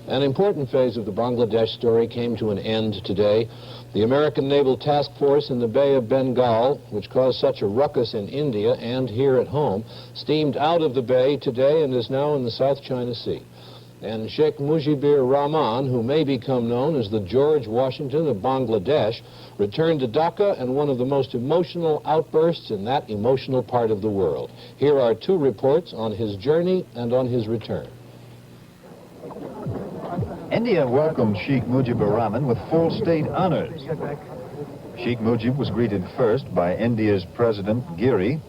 An important phase of the Bangladesh story came to an end today. The American Naval Task Force in the Bay of Bengal, which caused such a ruckus in India and here at home, steamed out of the bay today and is now in the South China Sea. And Sheikh Mujibur Rahman, who may become known as the George Washington of Bangladesh, returned to Dhaka and one of the most emotional outbursts in that emotional part of the world. Here are two reports on his journey and on his return. India welcomed Sheikh Mujibur Rahman with full state honors. Sheikh Mujib was greeted first by India's President Giri,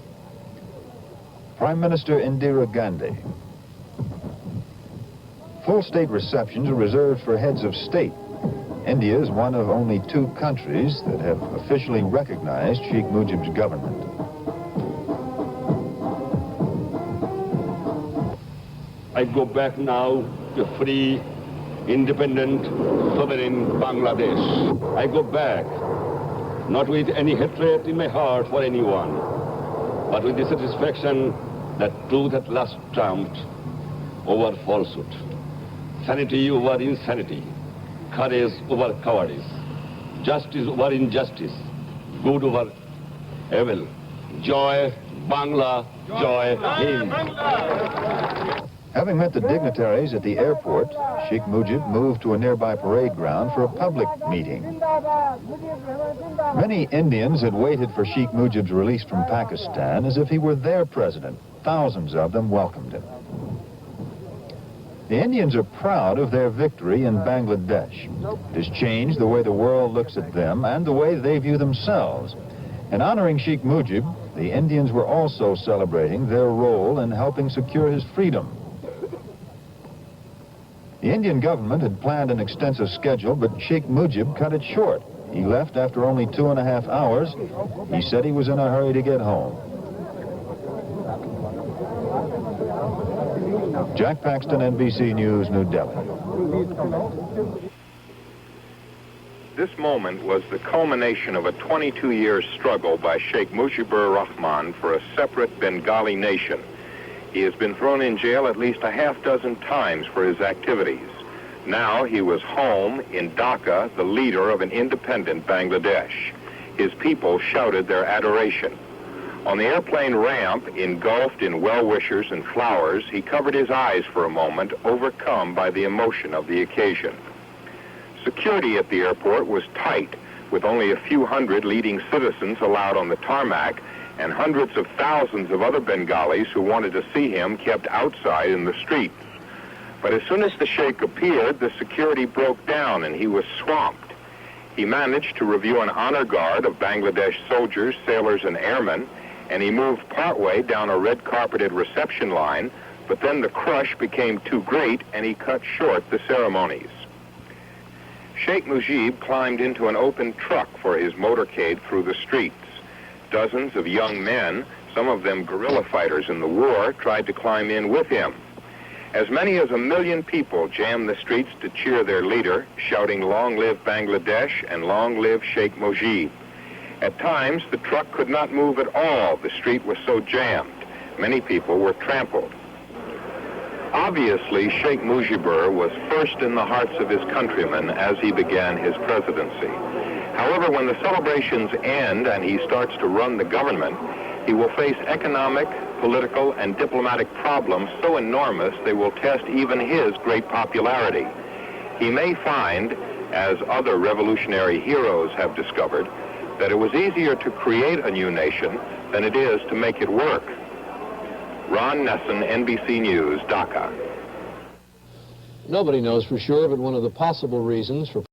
Prime Minister Indira Gandhi. Full state receptions are reserved for heads of state. India is one of only 2 countries that have officially recognized Sheikh Mujib's government. I go back now to free, independent, sovereign Bangladesh. I go back not with any hatred in my heart for anyone, but with the satisfaction that truth at last triumphed over falsehood. Sanity over insanity, courage over cowardice, justice over injustice, good over evil. Joy, Bangla, joy, Hind. Having met the dignitaries at the airport, Sheikh Mujib moved to a nearby parade ground for a public meeting. Many Indians had waited for Sheikh Mujib's release from Pakistan as if he were their president. Thousands of them welcomed him. The Indians are proud of their victory in Bangladesh. It has changed the way the world looks at them and the way they view themselves. In honoring Sheikh Mujib, the Indians were also celebrating their role in helping secure his freedom. The Indian government had planned an extensive schedule, but Sheikh Mujib cut it short. He left after only 2.5 hours. He said he was in a hurry to get home. Jack Paxton, NBC News, New Delhi. This moment was the culmination of a 22-year struggle by Sheikh Mujibur Rahman for a separate Bengali nation. He has been thrown in jail at least 6 times for his activities. Now he was home in Dhaka, the leader of an independent Bangladesh. His people shouted their adoration. On the airplane ramp, engulfed in well-wishers and flowers, he covered his eyes for a moment, overcome by the emotion of the occasion. Security at the airport was tight, with only a few hundred leading citizens allowed on the tarmac, and hundreds of thousands of other Bengalis who wanted to see him kept outside in the streets. But as soon as the Sheikh appeared, the security broke down and he was swamped. He managed to review an honor guard of Bangladesh soldiers, sailors, and airmen, and he moved partway down a red-carpeted reception line, but then the crush became too great and he cut short the ceremonies. Sheikh Mujib climbed into an open truck for his motorcade through the streets. Dozens of young men, some of them guerrilla fighters in the war, tried to climb in with him. As many as 1 million people jammed the streets to cheer their leader, shouting, "Long live Bangladesh" and "Long live Sheikh Mujib." At times, the truck could not move at all. The street was so jammed. Many people were trampled. Obviously, Sheikh Mujibur was first in the hearts of his countrymen as he began his presidency. However, when the celebrations end and he starts to run the government, he will face economic, political, and diplomatic problems so enormous they will test even his great popularity. He may find, as other revolutionary heroes have discovered, that it was easier to create a new nation than it is to make it work. Ron Nesson, NBC News, Dhaka. Nobody knows for sure, but one of the possible reasons for